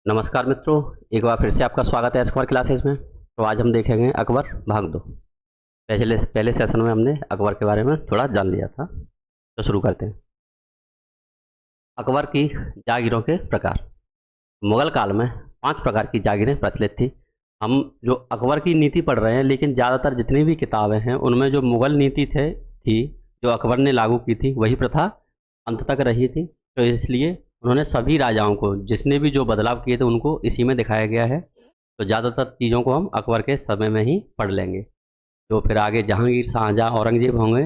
नमस्कार मित्रों, एक बार फिर से आपका स्वागत है एस्क्वायर क्लासेस में। तो आज हम देखेंगे अकबर भाग 2। पहले सेशन में हमने अकबर के बारे में थोड़ा जान लिया था, तो शुरू करते हैं। अकबर की जागीरों के प्रकार। मुगल काल में 5 प्रकार की जागीरें प्रचलित थी। हम जो अकबर की नीति पढ़ रहे हैं, लेकिन ज़्यादातर जितनी भी किताबें हैं उनमें जो मुगल नीति थी जो अकबर ने लागू की थी, वही प्रथा अंत तक रही थी। तो इसलिए उन्होंने सभी राजाओं को जिसने भी जो बदलाव किए थे उनको इसी में दिखाया गया है। तो ज़्यादातर चीज़ों को हम अकबर के समय में ही पढ़ लेंगे। जो फिर आगे जहांगीर, शाहजहाँ, औरंगजेब होंगे,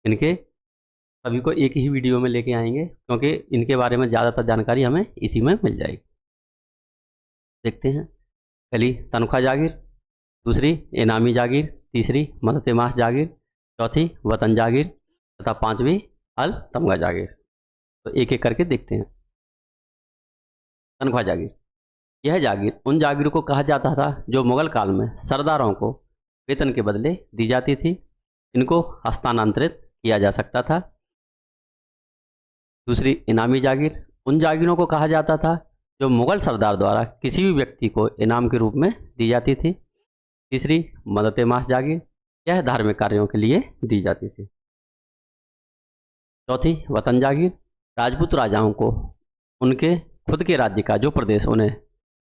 इनके सभी को एक ही वीडियो में लेके आएंगे, क्योंकि इनके बारे में ज़्यादातर जानकारी हमें इसी में मिल जाएगी। देखते हैं। पहली तनख्वाह जागीर, दूसरी इनामी जागीर, तीसरी मदद मास जागीर, चौथी वतन जागीर तथा 5वीं अल तमगा जागीर। तो एक एक करके देखते हैं। तनख्वाह जागीर। यह जागीर उन जागीरों को कहा जाता था जो मुगल काल में सरदारों को वेतन के बदले दी जाती थी। इनको हस्तांतरित किया जा सकता था। दूसरी इनामी जागीर। उन जागीरों को कहा जाता था जो मुगल सरदार द्वारा किसी भी व्यक्ति को इनाम के रूप में दी जाती थी। तीसरी मदद मास जागीर। यह धार्मिक कार्यों के लिए दी जाती थी। चौथी वतन जागीर। राजपूत राजाओं को उनके खुद के राज्य का जो प्रदेश उन्हें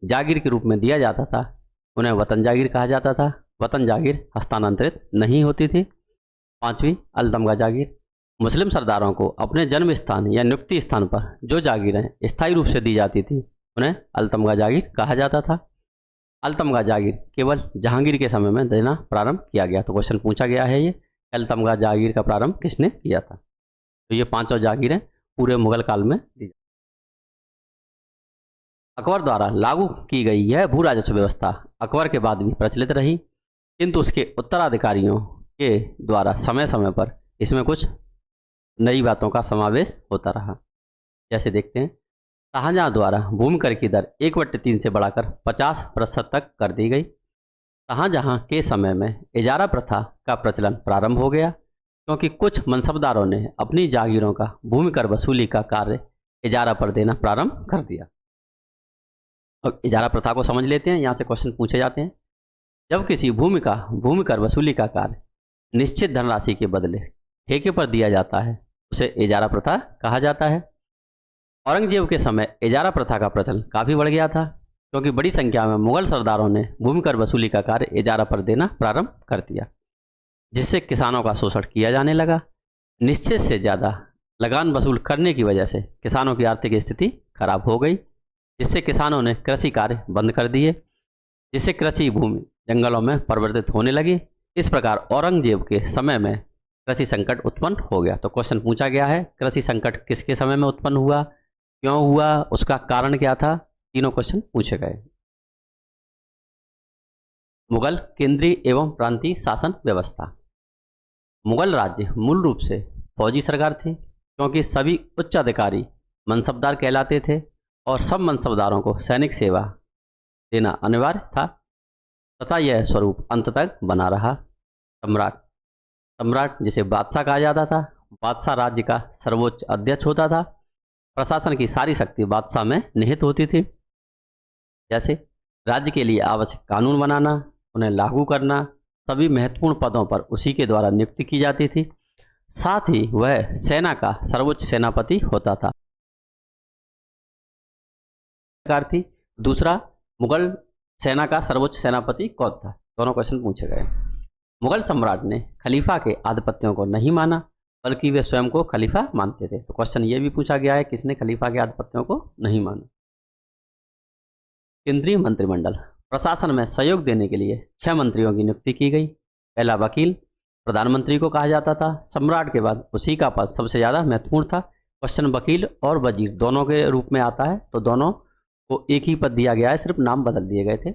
जागीर के रूप में दिया जाता था, उन्हें वतन जागीर कहा जाता था। वतन जागीर हस्तांतरित नहीं होती थी। 5वीं अल तमगा जागीर। मुस्लिम सरदारों को अपने जन्म स्थान या नियुक्ति स्थान पर जो जागीरें स्थायी रूप से दी जाती थी, उन्हें अल तमगा जागीर कहा जाता था। अल तमगा जागीर केवल जहांगीर के समय में देना प्रारंभ किया गया। तो क्वेश्चन पूछा गया है, ये अल तमगा जागीर का प्रारंभ किसने किया था? तो ये 5 जागीरें पूरे मुगल काल में दी। अकबर द्वारा लागू की गई यह भू राजस्व व्यवस्था अकबर के बाद भी प्रचलित रही, किंतु उसके उत्तराधिकारियों के द्वारा समय समय पर इसमें कुछ नई बातों का समावेश होता रहा। जैसे देखते हैं। शाहजहाँ द्वारा भूमि कर की दर 1/3 से बढ़ाकर 50% तक कर दी गई। शाहजहाँ के समय में इजारा प्रथा का प्रचलन प्रारंभ हो गया, क्योंकि कुछ मनसबदारों ने अपनी जागीरों का भूमि कर वसूली का कार्य इजारा पर देना प्रारंभ कर दिया। अब इजारा प्रथा को समझ लेते हैं। यहाँ से क्वेश्चन पूछे जाते हैं। जब किसी भूमि कर वसूली का कार्य निश्चित धनराशि के बदले ठेके पर दिया जाता है, उसे इजारा प्रथा कहा जाता है। औरंगजेब के समय इजारा प्रथा का प्रचलन काफ़ी बढ़ गया था, क्योंकि बड़ी संख्या में मुगल सरदारों ने भूमि कर वसूली का कार्य इजारा पर देना प्रारंभ कर दिया, जिससे किसानों का शोषण किया जाने लगा। निश्चित से ज़्यादा लगान वसूल करने की वजह से किसानों की आर्थिक स्थिति खराब हो गई, जिससे किसानों ने कृषि कार्य बंद कर दिए, जिससे कृषि भूमि जंगलों में परिवर्तित होने लगी। इस प्रकार औरंगजेब के समय में कृषि संकट उत्पन्न हो गया। तो क्वेश्चन पूछा गया है, कृषि संकट किसके समय में उत्पन्न हुआ, क्यों हुआ, उसका कारण क्या था? तीनों क्वेश्चन पूछे गए। मुगल केंद्रीय एवं प्रांतीय शासन व्यवस्था। मुगल राज्य मूल रूप से फौजी सरकार थी, क्योंकि सभी उच्च अधिकारी मनसबदार कहलाते थे और सब मनसबदारों को सैनिक सेवा देना अनिवार्य था, तथा यह स्वरूप अंत तक बना रहा। सम्राट जिसे बादशाह कहा जाता था, बादशाह राज्य का सर्वोच्च अध्यक्ष होता था। प्रशासन की सारी शक्ति बादशाह में निहित होती थी, जैसे राज्य के लिए आवश्यक कानून बनाना, उन्हें लागू करना, सभी महत्वपूर्ण पदों पर उसी के द्वारा नियुक्ति की जाती थी। साथ ही वह सेना का सर्वोच्च सेनापति होता था। थी दूसरा, मुगल सेना का सर्वोच्च सेनापति कौन था? दोनों क्वेश्चन पूछे गए। मुगल सम्राट ने खलीफा के आधिपत्यों को नहीं माना, बल्कि वे स्वयं को खलीफा मानते थे। तो क्वेश्चन ये भी पूछा गया है, किसने खलीफा के आधिपत्यों को नहीं माना? केंद्रीय मंत्रिमंडल। प्रशासन में सहयोग देने के लिए 6 मंत्रियों की नियुक्ति की गई। पहला वकील प्रधानमंत्री को कहा जाता था। सम्राट के बाद उसी का पद सबसे ज़्यादा महत्वपूर्ण था। क्वेश्चन वकील और वजीर दोनों के रूप में आता है, तो दोनों को एक ही पद दिया गया है, सिर्फ नाम बदल दिए गए थे।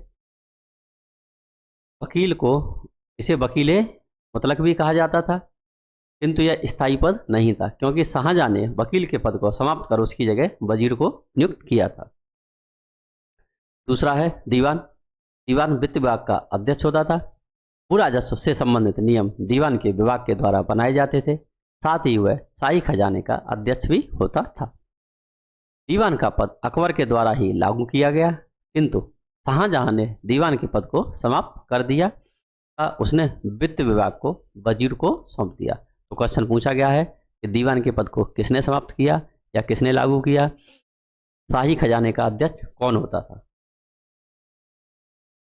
वकील को इसे वकीले मुतलक भी कहा जाता था, किंतु यह स्थायी पद नहीं था, क्योंकि शाहजहाँ ने वकील के पद को समाप्त कर उसकी जगह वजीर को नियुक्त किया था। दूसरा है दीवान। दीवान वित्त विभाग का अध्यक्ष होता था। भू राजस्व से संबंधित नियम दीवान के विभाग के द्वारा बनाए जाते थे। साथ ही वह शाही खजाने का अध्यक्ष भी होता था। दीवान का पद अकबर के द्वारा ही लागू किया गया, किंतु शाहजहां ने दीवान के पद को समाप्त कर दिया। उसने वित्त विभाग को वजीर को सौंप दिया। तो क्वेश्चन पूछा गया है कि दीवान के पद को किसने समाप्त किया या किसने लागू किया? शाही खजाने का अध्यक्ष कौन होता था?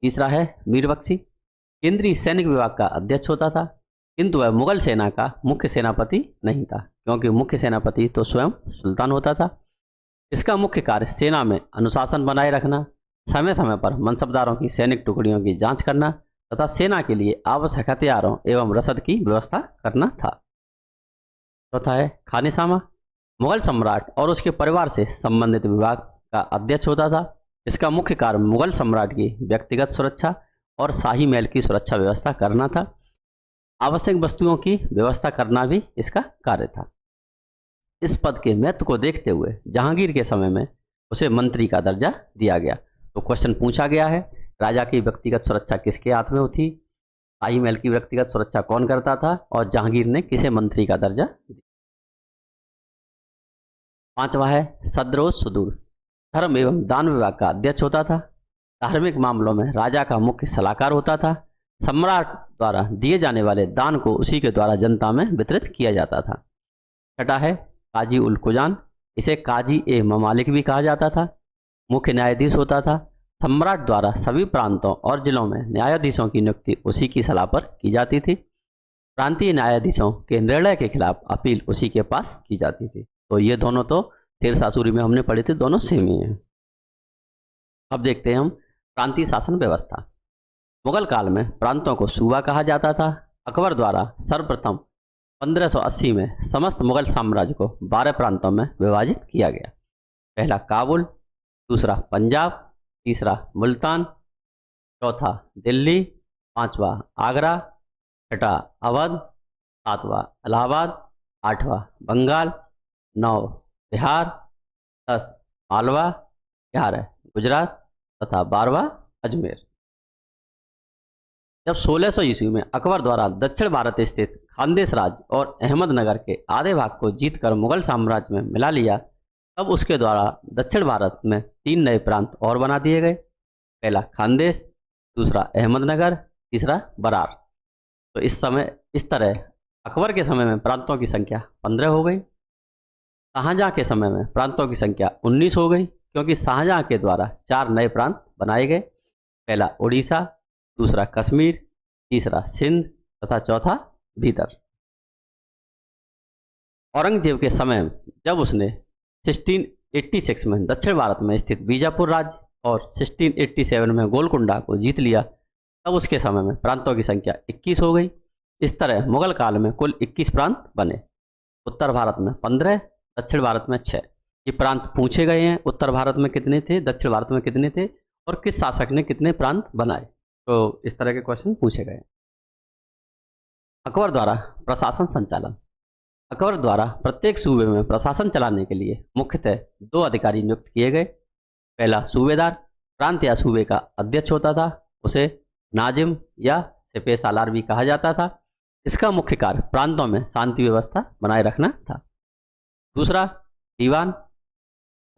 तीसरा है मीर बख्शी। केंद्रीय सैनिक विभाग का अध्यक्ष होता था, किंतु वह मुगल सेना का मुख्य सेनापति नहीं था, क्योंकि मुख्य सेनापति तो स्वयं सुल्तान होता था। इसका मुख्य कार्य सेना में अनुशासन बनाए रखना, समय समय पर मनसबदारों की सैनिक टुकड़ियों की जांच करना तथा सेना के लिए आवश्यक हथियारों एवं रसद की व्यवस्था करना था। चौथा है खानिसामा। मुगल सम्राट और उसके परिवार से संबंधित विभाग का अध्यक्ष होता था। इसका मुख्य कार्य मुगल सम्राट की व्यक्तिगत सुरक्षा और शाही महल की सुरक्षा व्यवस्था करना था। आवश्यक वस्तुओं की व्यवस्था करना भी इसका कार्य था। इस पद के महत्व को देखते हुए जहांगीर के समय में उसे मंत्री का दर्जा दिया गया। तो क्वेश्चन पूछा गया है, राजा की व्यक्तिगत सुरक्षा किसके हाथ में होती? शाही महल की व्यक्तिगत सुरक्षा कौन करता था और जहांगीर ने किसे मंत्री का दर्जा दिया? पांचवा है सद्रोज सुदूर। धर्म एवं दान विभाग का अध्यक्ष होता था। धार्मिक मामलों में राजा का मुख्य सलाहकार होता था। सम्राट द्वारा दिए जाने वाले दान को उसी के द्वारा जनता में वितरित किया जाता था। छठा है काजी उल कुजान। इसे काजी ए ममालिक भी कहा जाता था। मुख्य न्यायाधीश होता था। सम्राट द्वारा सभी प्रांतों और जिलों में न्यायाधीशों की नियुक्ति उसी की सलाह पर की जाती थी। प्रांतीय न्यायाधीशों के निर्णय के खिलाफ अपील उसी के पास की जाती थी। तो ये दोनों तो शेरशाह सूरी में हमने पढ़े थे, दोनों सेम ही हैं। अब देखते हैं हम प्रांतीय शासन व्यवस्था। मुगल काल में प्रांतों को सूबा कहा जाता था। अकबर द्वारा सर्वप्रथम 1580 में समस्त मुगल साम्राज्य को 12 प्रांतों में विभाजित किया गया। पहला काबुल, दूसरा पंजाब, तीसरा मुल्तान, चौथा दिल्ली, पांचवा आगरा, छठा अवध, सातवां इलाहाबाद, आठवां बंगाल, 9 बिहार, 10 मालवा, 11 गुजरात तथा 12वां अजमेर। जब 1600 ईस्वी में अकबर द्वारा दक्षिण भारत स्थित खानदेश राज्य और अहमदनगर के आधे भाग को जीतकर मुगल साम्राज्य में मिला लिया, तब उसके द्वारा दक्षिण भारत में 3 नए प्रांत और बना दिए गए। पहला खानदेश, दूसरा अहमदनगर, तीसरा बरार। तो इस तरह अकबर के समय में प्रांतों की संख्या 15 हो गई। शाहजहां के समय में प्रांतों की संख्या 19 हो गई, क्योंकि शाहजहां के द्वारा 4 नए प्रांत बनाए गए। पहला उड़ीसा, दूसरा कश्मीर, तीसरा सिंध तथा चौथा भीतर। औरंगजेब के समय जब उसने 1686 में दक्षिण भारत में स्थित बीजापुर राज्य और 1687 में गोलकुंडा को जीत लिया, तब उसके समय में प्रांतों की संख्या 21 हो गई। इस तरह मुगल काल में कुल 21 प्रांत बने। उत्तर भारत में 15, दक्षिण भारत में 6। ये प्रांत पूछे गए हैं, उत्तर भारत में कितने थे, दक्षिण भारत में कितने थे और किस शासक ने कितने प्रांत बनाए। तो इस तरह के क्वेश्चन पूछे गए। अकबर द्वारा प्रशासन संचालन। अकबर द्वारा प्रत्येक सूबे में प्रशासन चलाने के लिए मुख्यतः 2 अधिकारी नियुक्त किए गए। पहला सूबेदार, प्रांत या सूबे का अध्यक्ष होता था। उसे नाजिम या सिपह सालार भी कहा जाता था। इसका मुख्य कार्य प्रांतों में शांति व्यवस्था बनाए रखना था। दूसरा दीवान,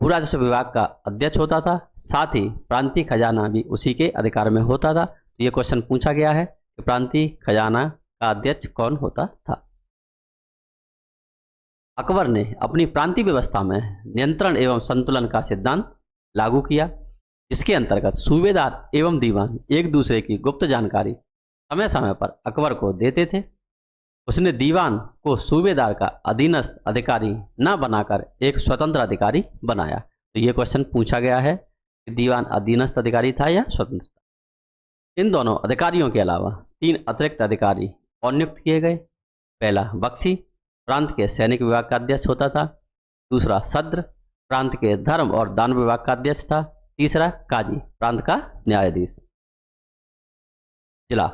भू राजस्व विभाग का अध्यक्ष होता था। साथ ही प्रांतीय खजाना भी उसी के अधिकार में होता था। तो ये क्वेश्चन पूछा गया है कि प्रांतीय खजाना का अध्यक्ष कौन होता था। अकबर ने अपनी प्रांतीय व्यवस्था में नियंत्रण एवं संतुलन का सिद्धांत लागू किया, जिसके अंतर्गत सूबेदार एवं दीवान एक दूसरे की गुप्त जानकारी समय समय पर अकबर को देते थे। उसने दीवान को सूबेदार का अधीनस्थ अधिकारी न बनाकर एक स्वतंत्र अधिकारी बनाया। तो ये क्वेश्चन पूछा गया है कि दीवान अधीनस्थ अधिकारी था या स्वतंत्र था। इन दोनों अधिकारियों के अलावा 3 अतिरिक्त अधिकारी और नियुक्त किए गए। पहला बख्शी, प्रांत के सैनिक विभाग का अध्यक्ष होता था। दूसरा सद्र, प्रांत के धर्म और दान विभाग का अध्यक्ष था। तीसरा काजी, प्रांत का न्यायाधीश। जिला,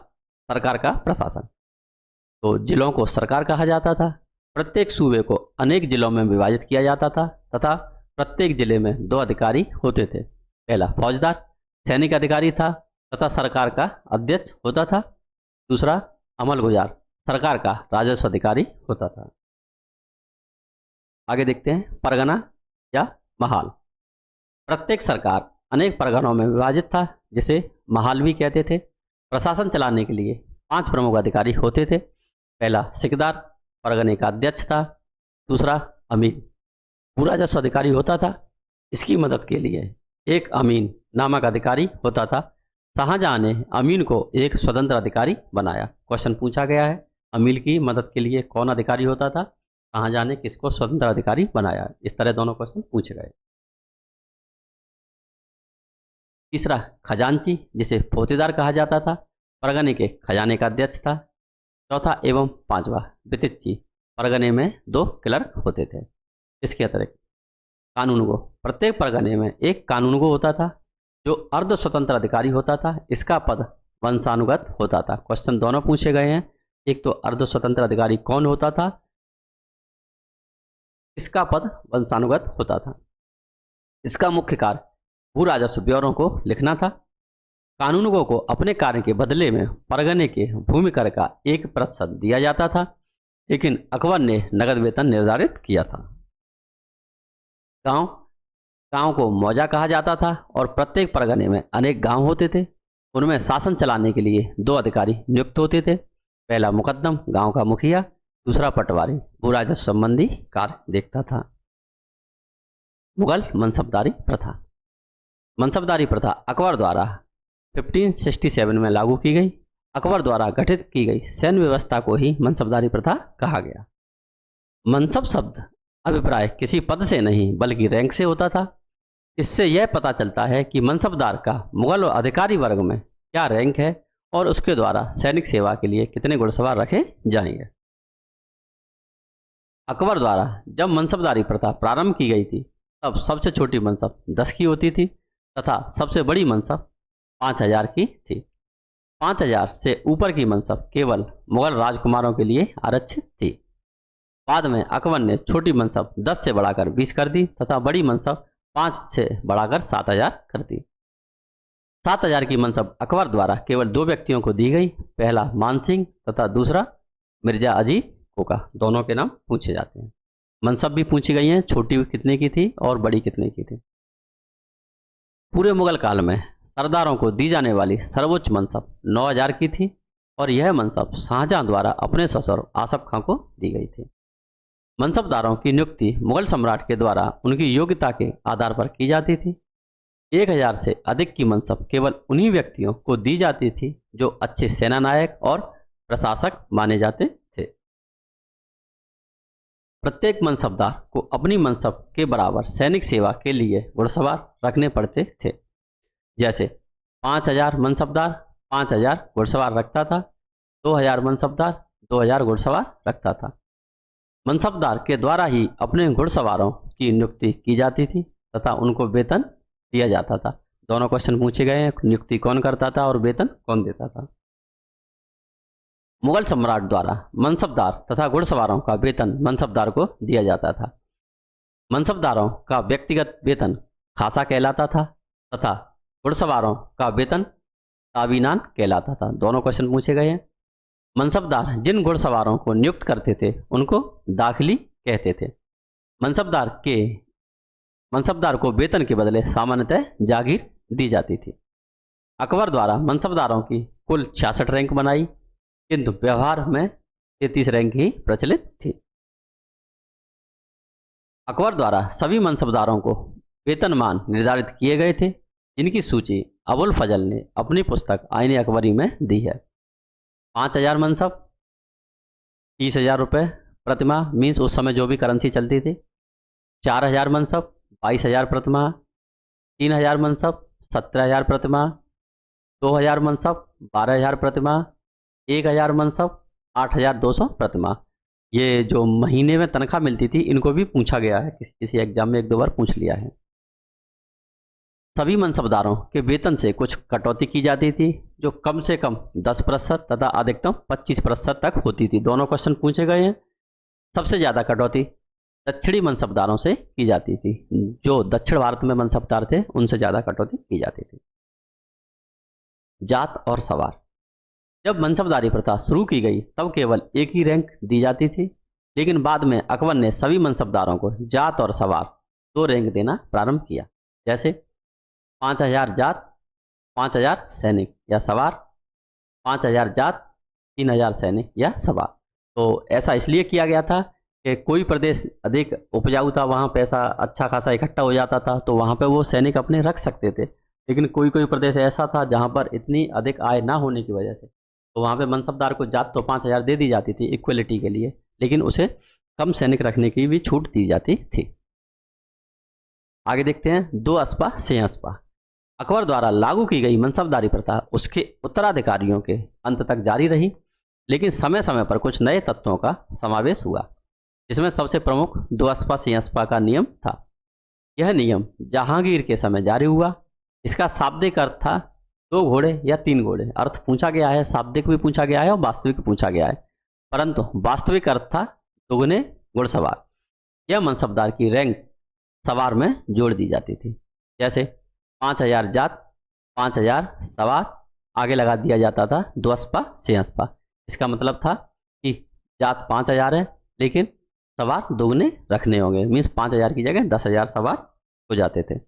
सरकार का प्रशासन। तो जिलों को सरकार कहा जाता था। प्रत्येक सूबे को अनेक जिलों में विभाजित किया जाता था तथा प्रत्येक जिले में 2 अधिकारी होते थे। पहला फौजदार, सैनिक अधिकारी था तथा सरकार का अध्यक्ष होता था। दूसरा अमलगुजार, सरकार का राजस्व अधिकारी होता था। आगे देखते हैं परगना या महाल। प्रत्येक सरकार अनेक परगनों में विभाजित था, जिसे महालवी कहते थे। प्रशासन चलाने के लिए 5 प्रमुख अधिकारी होते थे। पहला सिकदार, परगने का अध्यक्ष था। दूसरा अमीन, भूराजस्व अधिकारी होता था। इसकी मदद के लिए एक अमीन नामक अधिकारी होता था। शाहजहां ने अमीन को एक स्वतंत्र अधिकारी बनाया। क्वेश्चन पूछा गया है, अमीन की मदद के लिए कौन अधिकारी होता था? शाहजहां ने किसको स्वतंत्र अधिकारी बनाया? इस तरह दोनों क्वेश्चन पूछे गए। तीसरा खजांची, जिसे फोतेदार कहा जाता था, परगने के खजाने का अध्यक्ष था। चौथा एवं पांचवा वितिच्ची, परगने में 2 क्लर्क होते थे। इसके अतिरिक्त कानूनगो, प्रत्येक परगने में एक कानूनगो होता था जो अर्ध स्वतंत्र अधिकारी होता था। इसका पद वंशानुगत होता था। क्वेश्चन दोनों पूछे गए हैं, एक तो अर्ध स्वतंत्र अधिकारी कौन होता था, इसका पद वंशानुगत होता था। इसका मुख्य कार्य भू राजस्व ब्यौरों को लिखना था। कानूनगो को अपने कार्य के बदले में परगने के भूमि कर का 1% दिया जाता था, लेकिन अकबर ने नगद वेतन निर्धारित किया था। गांव को मौजा कहा जाता था और प्रत्येक परगने में अनेक गांव होते थे। उनमें शासन चलाने के लिए 2 अधिकारी नियुक्त होते थे। पहला मुकद्दम, गांव का मुखिया। दूसरा पटवारी, भू राजस्व संबंधी कार्य देखता था। मुगल मनसबदारी प्रथा। मनसबदारी प्रथा अकबर द्वारा 1567 में लागू की गई। अकबर द्वारा गठित की गई सैन्य व्यवस्था को ही मनसबदारी प्रथा कहा गया। मनसब शब्द अभिप्राय किसी पद से नहीं बल्कि रैंक से होता था। इससे यह पता चलता है कि मनसबदार का मुगल और अधिकारी वर्ग में क्या रैंक है और उसके द्वारा सैनिक सेवा के लिए कितने घुड़सवार रखे जाएंगे। अकबर द्वारा जब मनसबदारी प्रथा प्रारंभ की गई थी तब सबसे छोटी मनसब 10 की होती थी तथा सबसे बड़ी मनसब 5000 की थी। 5000 से ऊपर की मनसब केवल मुगल राजकुमारों के लिए आरक्षित थी। बाद में अकबर ने छोटी मनसब 10 से बढ़ाकर 20 कर दी तथा बड़ी मनसब 5 से बढ़ाकर 7000 कर दी। 7000 की मनसब अकबर द्वारा केवल 2 व्यक्तियों को दी गई। पहला मानसिंह तथा दूसरा मिर्जा अजीज कोका। दोनों के नाम पूछे जाते हैं। मनसब भी पूछी गई हैं, छोटी कितने की थी और बड़ी कितने की थी। पूरे मुगल काल में सरदारों को दी जाने वाली सर्वोच्च मनसब 9000 की थी और यह मनसब शाहजहां द्वारा अपने ससुर आसफ खां को दी गई थी। मनसबदारों की नियुक्ति मुगल सम्राट के द्वारा उनकी योग्यता के आधार पर की जाती थी। 1000 से अधिक की मनसब केवल उन्हीं व्यक्तियों को दी जाती थी जो अच्छे सेना नायक और प्रशासक माने जाते थे। प्रत्येक मनसबदार को अपनी मनसब के बराबर सैनिक सेवा के लिए घुड़सवार रखने पड़ते थे। जैसे 5000 मनसबदार 5000 घुड़सवार रखता था, 2000 मनसबदार 2000 घुड़सवार रखता था। मनसबदार के द्वारा ही अपने घुड़सवारों की नियुक्ति की जाती थी तथा उनको वेतन दिया जाता था। दोनों क्वेश्चन पूछे गए हैं, नियुक्ति कौन करता था और वेतन कौन देता था। मुगल सम्राट द्वारा मनसबदार तथा घुड़सवारों का वेतन मनसबदार को दिया जाता था। मनसबदारों का व्यक्तिगत वेतन खासा कहलाता था तथा घुड़सवारों का वेतन ताबीनान कहलाता था। दोनों क्वेश्चन पूछे गए हैं। मनसबदार जिन घुड़सवारों को नियुक्त करते थे उनको दाखिली कहते थे। मनसबदार को वेतन के बदले सामान्यतः जागीर दी जाती थी। अकबर द्वारा मनसबदारों की कुल 66 रैंक बनाई, किंतु व्यवहार में 33 रैंक ही प्रचलित थी। अकबर द्वारा सभी मनसबदारों को वेतनमान निर्धारित किए गए थे, जिनकी सूची अबुल फजल ने अपनी पुस्तक आईने अकबरी में दी है। 5000 मनसब 30,000 रुपये प्रतिमाह, मीन्स उस समय जो भी करेंसी चलती थी। 4000 मनसब 22,000 प्रतिमाह। 3000 मनसब 17,000 प्रतिमाह। 2000 मनसब 12,000 प्रतिमाह। 1000 मनसब 8,200 प्रतिमाह। ये जो महीने में तनख्वाह मिलती थी इनको भी पूछा गया है, किसी एग्जाम में 1-2 बार पूछ लिया है। सभी मनसबदारों के वेतन से कुछ कटौती की जाती थी, जो कम से कम 10% तथा अधिकतम 25% तक होती थी। दोनों क्वेश्चन पूछे गए हैं। सबसे ज़्यादा कटौती दक्षिणी मनसबदारों से की जाती थी। जो दक्षिण भारत में मनसबदार थे उनसे ज़्यादा कटौती की जाती थी। जात और सवार। जब मनसबदारी प्रथा शुरू की गई तब केवल एक ही रैंक दी जाती थी, लेकिन बाद में अकबर ने सभी मनसबदारों को जात और सवार 2 रैंक देना प्रारंभ किया। जैसे 5,000 जात, 5,000 सैनिक या सवार, 5,000 जात, 3,000 सैनिक या सवार। तो ऐसा इसलिए किया गया था कि कोई प्रदेश अधिक उपजाऊ था, वहाँ पैसा अच्छा खासा इकट्ठा हो जाता था, तो वहाँ पे वो सैनिक अपने रख सकते थे। लेकिन कोई कोई प्रदेश ऐसा था जहाँ पर इतनी अधिक आय ना होने की वजह से, तो वहाँ पे मनसबदार को जात तो 5,000 दे दी जाती थी इक्वलिटी के लिए, लेकिन उसे कम सैनिक रखने की भी छूट दी जाती थी। आगे देखते हैं 2 अस्पा से अस्पा। अकबर द्वारा लागू की गई मनसबदारी प्रथा उसके उत्तराधिकारियों के अंत तक जारी रही, लेकिन समय समय पर कुछ नए तत्वों का समावेश हुआ, जिसमें सबसे प्रमुख 2 अस्पा से अस्पा का नियम था। यह नियम जहांगीर के समय जारी हुआ। इसका शाब्दिक अर्थ था 2 घोड़े या 3 घोड़े। अर्थ पूछा गया है, शाब्दिक भी पूछा गया है और वास्तविक भी पूछा गया है, परंतु वास्तविक अर्थ था दुगने घुड़सवार। यह मनसबदार की रैंक सवार में जोड़ दी जाती थी। जैसे 5,000 जात, 5,000 सवार, आगे लगा दिया जाता था 2 अस्पा से अस्पा। इसका मतलब था कि जात 5,000 है, लेकिन सवार दोगुने रखने होंगे, मीन्स 5,000 की जगह 10,000 सवार हो जाते थे।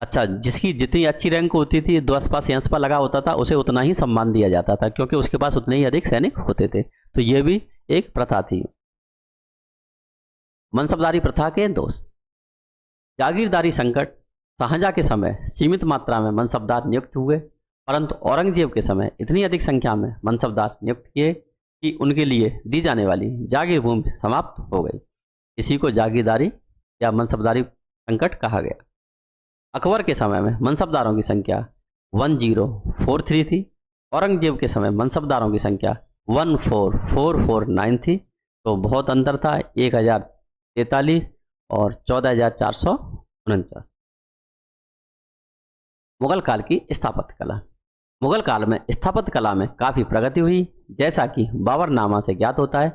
अच्छा, जिसकी जितनी अच्छी रैंक होती थी, 2 अस्पा से अस्पा लगा होता था, उसे उतना ही सम्मान दिया जाता था, क्योंकि उसके पास उतने ही अधिक सैनिक होते थे। तो ये भी एक प्रथा थी। मनसबदारी प्रथा के दोष। जागीरदारी संकट। शाहजहां के समय सीमित मात्रा में मनसबदार नियुक्त हुए, परंतु औरंगजेब के समय इतनी अधिक संख्या में मनसबदार नियुक्त किए कि उनके लिए दी जाने वाली जागीर भूमि समाप्त हो गई। इसी को जागीरदारी या मनसबदारी संकट कहा गया। अकबर के समय में मनसबदारों की संख्या 1043 थी। औरंगजेब के समय मनसबदारों की संख्या 14449 थी। तो बहुत अंतर था, 1043 और 14,449। मुगल काल की स्थापत्य कला। मुगल काल में स्थापत्य कला में काफ़ी प्रगति हुई, जैसा कि बाबरनामा से ज्ञात होता है।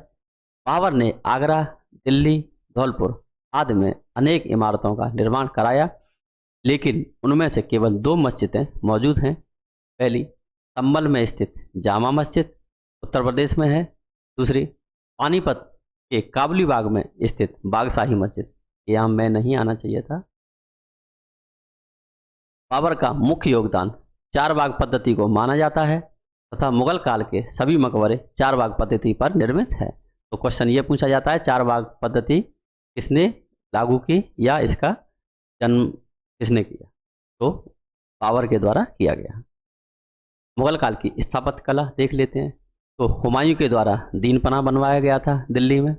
बाबर ने आगरा, दिल्ली, धौलपुर आदि में अनेक इमारतों का निर्माण कराया, लेकिन उनमें से केवल 2 मस्जिदें मौजूद हैं। पहली संभल में स्थित जामा मस्जिद उत्तर प्रदेश में है। दूसरी पानीपत के काबुली बाग में स्थित बागशाही मस्जिद। यहाँ में नहीं आना चाहिए था। बाबर का मुख्य योगदान 4 बाग पद्धति को माना जाता है तथा मुगल काल के सभी मकबरे 4 बाग पद्धति पर निर्मित है। तो क्वेश्चन ये पूछा जाता है, 4 बाग पद्धति किसने लागू की या इसका जन्म किसने किया? तो बाबर के द्वारा किया गया। मुगल काल की स्थापत्य कला देख लेते हैं। तो हुमायूं के द्वारा दीन पनाह बनवाया गया था दिल्ली में।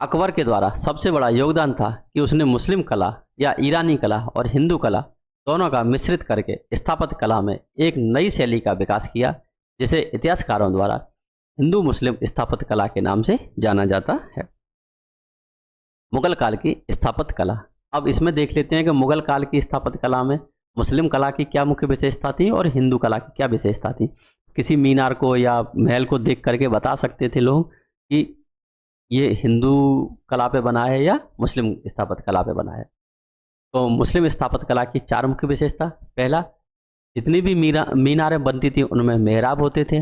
अकबर के द्वारा सबसे बड़ा योगदान था कि उसने मुस्लिम कला या ईरानी कला और हिंदू कला दोनों का मिश्रित करके स्थापत्य कला में एक नई शैली का विकास किया, जिसे इतिहासकारों द्वारा हिंदू मुस्लिम स्थापत्य कला के नाम से जाना जाता है। मुगल काल की स्थापत्य कला। अब इसमें देख लेते हैं कि मुगल काल की स्थापत्य कला में मुस्लिम कला की क्या मुख्य विशेषता थी और हिंदू कला की क्या विशेषता थी। किसी मीनार को या महल को देख करके बता सकते थे लोग कि ये हिंदू कला पे बना है या मुस्लिम स्थापत्य कला पे बना है। तो मुस्लिम स्थापत्य कला की 4 मुख्य विशेषता। पहला, जितनी भी मीनारें बनती थी उनमें मेहराब होते थे,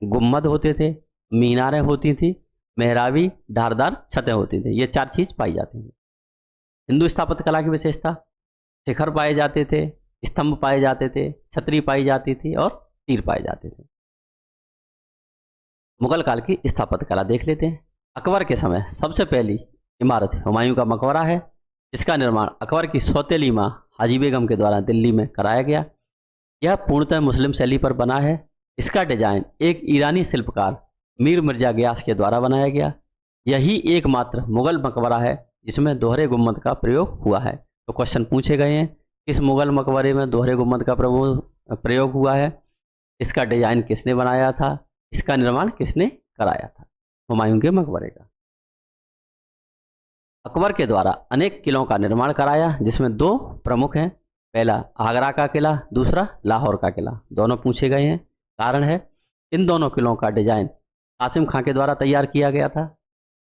गुम्मद होते थे, मीनारें होती थी, मेहराबी धारदार छतें होती थी। ये 4 चीज़ पाई जाती थी। हिंदू स्थापत्य कला की विशेषता, शिखर पाए जाते थे, स्तंभ पाए जाते थे, छतरी पाई जाती थी और तीर पाए जाते थे। मुगल काल की स्थापत्य कला देख लेते हैं। अकबर के समय सबसे पहली इमारत हुमायूं का मकबरा है, जिसका निर्माण अकबर की सौतेली माँ हाजी बेगम के द्वारा दिल्ली में कराया गया। यह पूर्णतः मुस्लिम शैली पर बना है। इसका डिजाइन एक ईरानी शिल्पकार मीर मिर्जा गियास के द्वारा बनाया गया। यही एकमात्र मुगल मकबरा है जिसमें दोहरे गुम्मद का प्रयोग हुआ है। तो क्वेश्चन पूछे गए हैं, किस मुगल मकबरे में दोहरे गुम्मद का प्रयोग हुआ है, इसका डिजाइन किसने बनाया था, इसका निर्माण किसने कराया था? हुमायूं के मकबरे का। अकबर के द्वारा अनेक किलों का निर्माण कराया, जिसमें 2 प्रमुख हैं। पहला आगरा का किला, दूसरा लाहौर का किला। दोनों पूछे गए हैं। कारण है, इन दोनों किलों का डिजाइन कासिम खां के द्वारा तैयार किया गया था।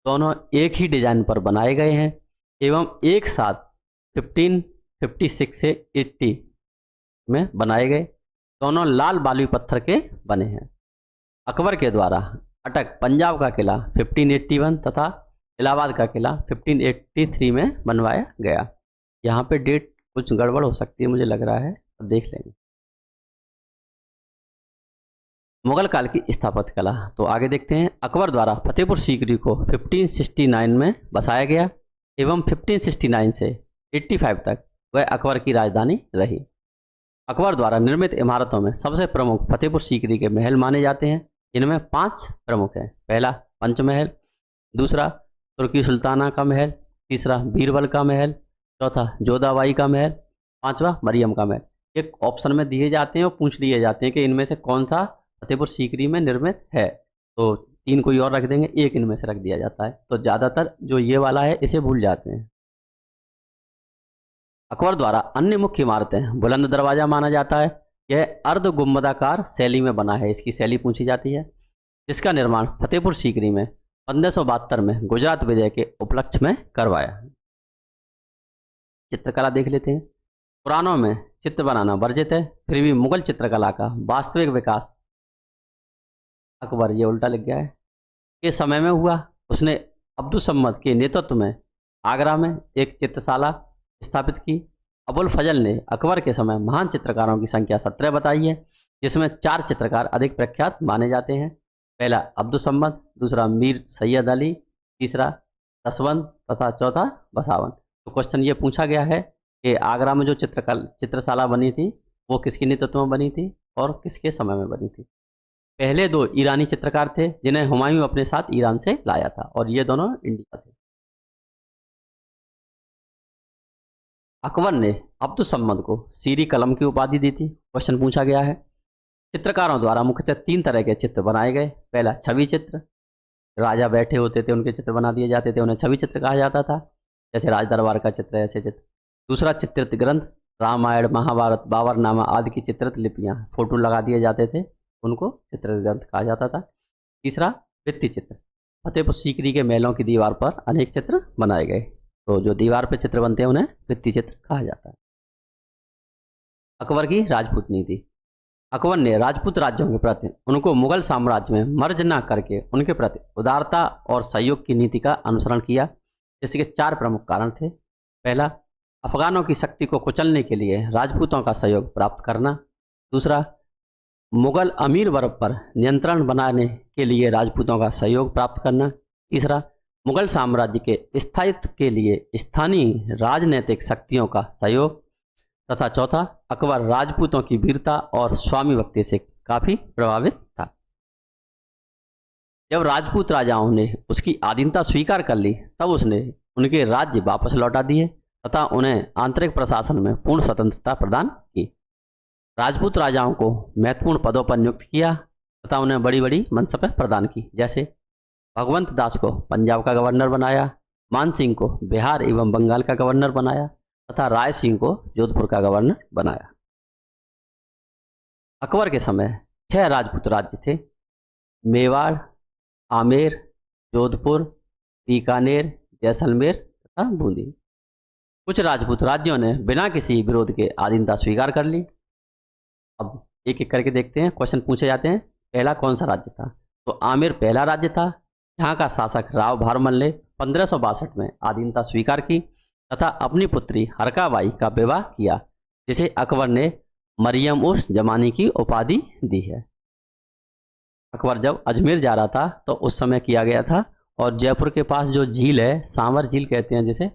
दोनों एक ही डिजाइन पर बनाए गए हैं एवं एक साथ 1556 से 80 में बनाए गए। दोनों लाल बालुई पत्थर के बने हैं। अकबर के द्वारा अटक पंजाब का किला 1581 तथा इलाहाबाद का किला 1583 में बनवाया गया। यहाँ पे डेट कुछ गड़बड़ हो सकती है मुझे लग रहा है, अब देख लेंगे। मुगल काल की स्थापत्य कला, तो आगे देखते हैं। अकबर द्वारा फतेहपुर सीकरी को 1569 में बसाया गया एवं 1569 से 85 तक वह अकबर की राजधानी रही। अकबर द्वारा निर्मित इमारतों में सबसे प्रमुख फतेहपुर सीकरी के महल माने जाते हैं। इनमें 5 प्रमुख हैं। पहला पंचमहल, दूसरा तुर्की सुल्ताना का महल, तीसरा बीरबल का महल, चौथा जोधाबाई का महल, पांचवा मरियम का महल। एक ऑप्शन में दिए जाते हैं और पूछ लिए जाते हैं कि इनमें से कौन सा फतेहपुर सीकरी में निर्मित है, तो 3 कोई और रख देंगे, एक इनमें से रख दिया जाता है। तो ज़्यादातर जो ये वाला है इसे भूल जाते हैं। अकबर द्वारा अन्य मुख्य इमारतें, बुलंद दरवाजा माना जाता है। यह अर्ध गुंबदाकार शैली में बना है, इसकी शैली पूछी जाती है, जिसका निर्माण फतेहपुर सीकरी में 1572 में गुजरात विजय के उपलक्ष्य में करवाया। चित्रकला देख लेते हैं। पुराणों में चित्र बनाना वर्जित है, फिर भी मुगल चित्रकला का वास्तविक विकास अकबर, ये उल्टा लिख गया है, के समय में हुआ। उसने अब्दुसम्मद के नेतृत्व में आगरा में एक चित्रशाला स्थापित की। अबुल फजल ने अकबर के समय महान चित्रकारों की संख्या 17 बताई है, जिसमें 4 चित्रकार अधिक प्रख्यात माने जाते हैं। पहला अब्दुसम्मद, दूसरा मीर सैयद अली, तीसरा दसवंत तथा चौथा बसावन। तो क्वेश्चन ये पूछा गया है कि आगरा में जो चित्रशाला बनी थी वो किसके नेतृत्व में बनी थी और किसके समय में बनी थी। पहले 2 ईरानी चित्रकार थे जिन्हें हुमायूं अपने साथ ईरान से लाया था, और ये दोनों इंडिया थे। अकबर ने अब्दुसम्मद को सीरी कलम की उपाधि दी थी। क्वेश्चन पूछा गया है। चित्रकारों द्वारा मुख्यतः 3 तरह के चित्र बनाए गए। पहला छवि चित्र, राजा बैठे होते थे उनके चित्र बना दिए जाते थे, उन्हें छवि चित्र कहा जाता था, जैसे राज दरबार का चित्र, ऐसे चित्र। दूसरा चित्रित ग्रंथ, रामायण, महाभारत, बाबरनामा आदि की चित्रित लिपियाँ, फोटो लगा दिए जाते थे, उनको चित्रित ग्रंथ कहा जाता था। तीसरा भित्ति चित्र, फतेहपुर सीकरी के महलों की दीवार पर अनेक चित्र बनाए गए, तो जो दीवार पर चित्र बनते हैं उन्हें भित्ति चित्र कहा जाता है। अकबर की राजपूत नीति। अकबर ने राजपूत राज्यों के प्रति उनको मुगल साम्राज्य में मर्ज न करके उनके प्रति उदारता और सहयोग की नीति का अनुसरण किया, जिसके 4 प्रमुख कारण थे। पहला, अफगानों की शक्ति को कुचलने के लिए राजपूतों का सहयोग प्राप्त करना। दूसरा, मुगल अमीर वर्ग पर नियंत्रण बनाने के लिए राजपूतों का सहयोग प्राप्त करना। तीसरा, मुगल साम्राज्य के स्थायित्व के लिए स्थानीय राजनीतिक शक्तियों का सहयोग। तथा चौथा, अकबर राजपूतों की वीरता और स्वामी भक्ति से काफी प्रभावित था। जब राजपूत राजाओं ने उसकी आधीनता स्वीकार कर ली, तब उसने उनके राज्य वापस लौटा दिए तथा उन्हें आंतरिक प्रशासन में पूर्ण स्वतंत्रता प्रदान की। राजपूत राजाओं को महत्वपूर्ण पदों पर नियुक्त किया तथा उन्हें बड़ी बड़ी मनसबें प्रदान की, जैसे भगवंत दास को पंजाब का गवर्नर बनाया, मान सिंह को बिहार एवं बंगाल का गवर्नर बनाया तथा राय सिंह को जोधपुर का गवर्नर बनाया। अकबर के समय 6 राजपूत राज्य थे: मेवाड़, आमेर, जोधपुर, बीकानेर, जैसलमेर तथा बूंदी। कुछ राजपूत राज्यों ने बिना किसी विरोध के अधीनता स्वीकार कर ली। अब एक एक करके देखते हैं, क्वेश्चन पूछे जाते हैं। पहला कौन सा राज्य था? तो आमेर पहला राज्य था। यहाँ का शासक राव भारमल ने 1562 में अधीनता स्वीकार की तथा अपनी पुत्री हरकाबाई का विवाह किया, जिसे अकबर ने मरियम उस जमानी की उपाधि दी है। अकबर जब अजमेर जा रहा था तो उस समय किया गया था, और जयपुर के पास जो झील है, सांवर झील कहते हैं जिसे,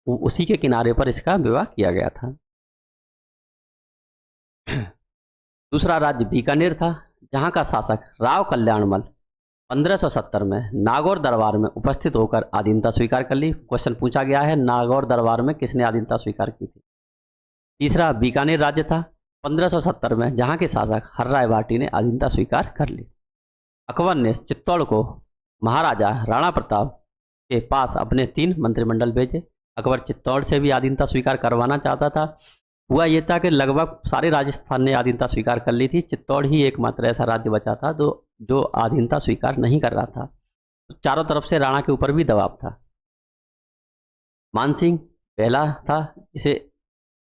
उसी के किनारे पर इसका विवाह किया गया था। दूसरा राज्य बीकानेर था, जहाँ का शासक राव कल्याणमल 1570 में नागौर दरबार में उपस्थित होकर अधीनता स्वीकार कर ली। क्वेश्चन पूछा गया है, नागौर दरबार में किसने अधीनता स्वीकार की थी? तीसरा बीकानेर राज्य था 1570 में, जहाँ के शासक हर्राय बाटी ने अधीनता स्वीकार कर ली। अकबर ने चित्तौड़ को महाराजा राणा प्रताप के पास अपने 3 मंत्रिमंडल भेजे। अकबर चित्तौड़ से भी अधीनता स्वीकार करवाना चाहता था। हुआ ये था कि लगभग सारे राजस्थान ने अधीनता स्वीकार कर ली थी, चित्तौड़ ही एकमात्र ऐसा राज्य बचा था जो अधीनता स्वीकार नहीं कर रहा था। तो चारों तरफ से राणा के ऊपर भी दबाव था। मानसिंह पहला था जिसे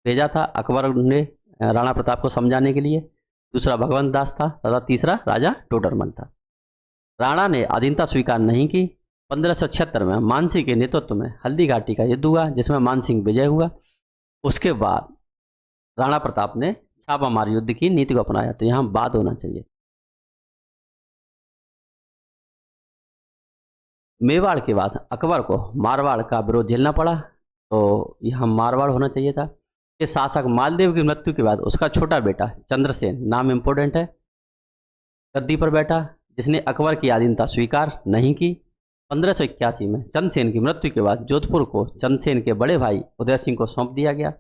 भेजा था अकबर ने राणा प्रताप को समझाने के लिए। दूसरा भगवंत दास था तथा तीसरा राजा टोडरमल था। राणा ने अधीनता स्वीकार नहीं की। 1576 में मानसिंह के नेतृत्व में हल्दी घाटी का युद्ध हुआ, जिसमें मानसिंह विजय हुआ। उसके बाद राणा प्रताप ने छापामार युद्ध की नीति को अपनाया। तो यहाँ बाद होना चाहिए। मेवाड़ के बाद अकबर को मारवाड़ का विरोध झेलना पड़ा। तो यहाँ मारवाड़ होना चाहिए था। कि शासक मालदेव की मृत्यु के बाद उसका छोटा बेटा चंद्रसेन, नाम इंपोर्टेंट है, गद्दी पर बैठा, जिसने अकबर की आधीनता स्वीकार नहीं की। 1581 में चंद्रसेन की मृत्यु के बाद जोधपुर को चंद्रसेन के बड़े भाई उदय सिंह को सौंप दिया गया।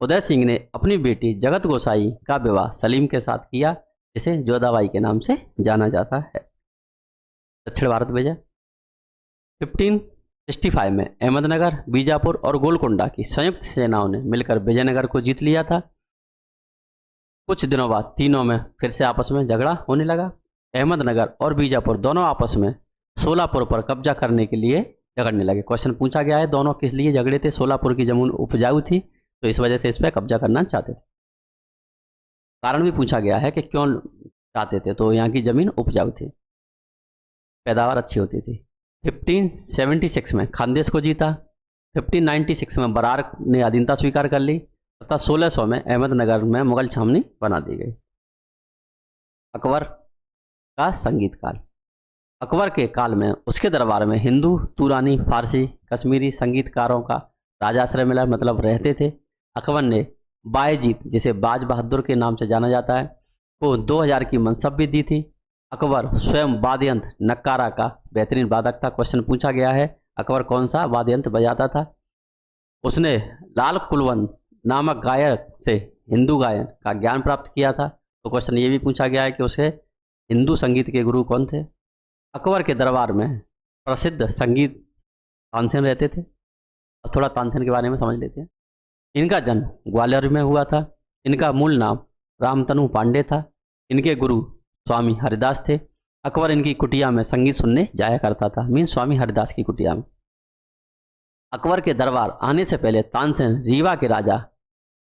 उदय सिंह ने अपनी बेटी जगत गोसाई का विवाह सलीम के साथ किया, जिसे जोधाबाई के नाम से जाना जाता है। दक्षिण भारत भेजा। 1565 में अहमदनगर, बीजापुर और गोलकोंडा की संयुक्त सेनाओं ने मिलकर विजयनगर को जीत लिया था। कुछ दिनों बाद तीनों में फिर से आपस में झगड़ा होने लगा। अहमदनगर और बीजापुर दोनों आपस में सोलापुर पर कब्जा करने के लिए झगड़ने लगे। क्वेश्चन पूछा गया है दोनों किस लिए झगड़े थे। सोलापुर की जमीन उपजाऊ थी, तो इस वजह से इस पर कब्जा करना चाहते थे। कारण भी पूछा गया है कि क्यों चाहते थे। तो यहाँ की जमीन उपजाऊ थी, पैदावार अच्छी होती थी। 1576 में खानदेश को जीता। 1596 में बरार ने अधीनता स्वीकार कर ली तथा 1600 में अहमदनगर में मुगल छावनी बना दी गई। अकबर का संगीत काल। अकबर के काल में उसके दरबार में हिंदू, तुरानी, फारसी, कश्मीरी संगीतकारों का राजाश्रय मिला, मतलब रहते थे। अकबर ने बायजीत, जिसे बाज बहादुर के नाम से जाना जाता है, को 2000 की मनसब भी दी थी। अकबर स्वयं वाद्य यंत्र नक्कारा का बेहतरीन वादक था। क्वेश्चन पूछा गया है अकबर कौन सा वाद्य यंत्र बजाता था। उसने लाल कुलवंत नामक गायक से हिंदू गायन का ज्ञान प्राप्त किया था। तो क्वेश्चन ये भी पूछा गया है कि उसे हिंदू संगीत के गुरु कौन थे। अकबर के दरबार में प्रसिद्ध संगीत तानसेन रहते थे। अब थोड़ा तानसेन के बारे में समझ लेते हैं। इनका जन्म ग्वालियर में हुआ था। इनका मूल नाम रामतनु पांडे था। इनके गुरु स्वामी हरिदास थे। अकबर इनकी कुटिया में संगीत सुनने जाया करता था, मीन स्वामी हरिदास की कुटिया में। अकबर के दरबार आने से पहले तानसेन रीवा के राजा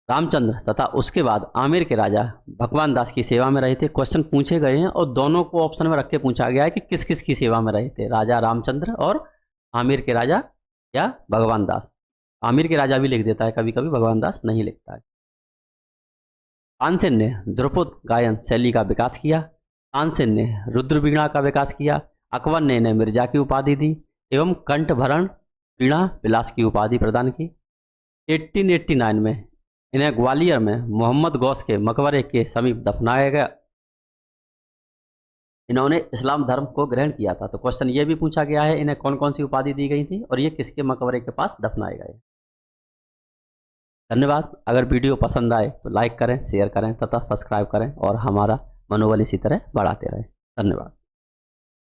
रामचंद्र तथा उसके बाद आमेर के राजा भगवान दास की सेवा में रहे थे। क्वेश्चन पूछे गए हैं और दोनों को ऑप्शन में रख के पूछा गया है कि किस किस की सेवा में रहे थे, राजा रामचंद्र और आमेर के राजा या भगवान दास। आमेर के राजा भी लिख देता है कभी कभी, भगवान दास नहीं लिखता है। तानसेन ने ध्रुपद गायन शैली का विकास किया। तानसेन ने रुद्र वीणा का विकास किया। अकबर ने इन्हें मिर्जा की उपाधि दी एवं कंठभरण वीणा विलास की उपाधि प्रदान की। 1889 में इन्हें ग्वालियर में मोहम्मद गौस के मकबरे के समीप दफनाया गया। इन्होंने इस्लाम धर्म को ग्रहण किया था। तो क्वेश्चन ये भी पूछा गया है इन्हें कौन कौन सी उपाधि दी गई थी और ये किसके मकबरे के पास दफनाए गए। धन्यवाद। अगर वीडियो पसंद आए तो लाइक करें, शेयर करें तथा सब्सक्राइब करें और हमारा मनोबल इसी तरह बढ़ाते रहें। धन्यवाद।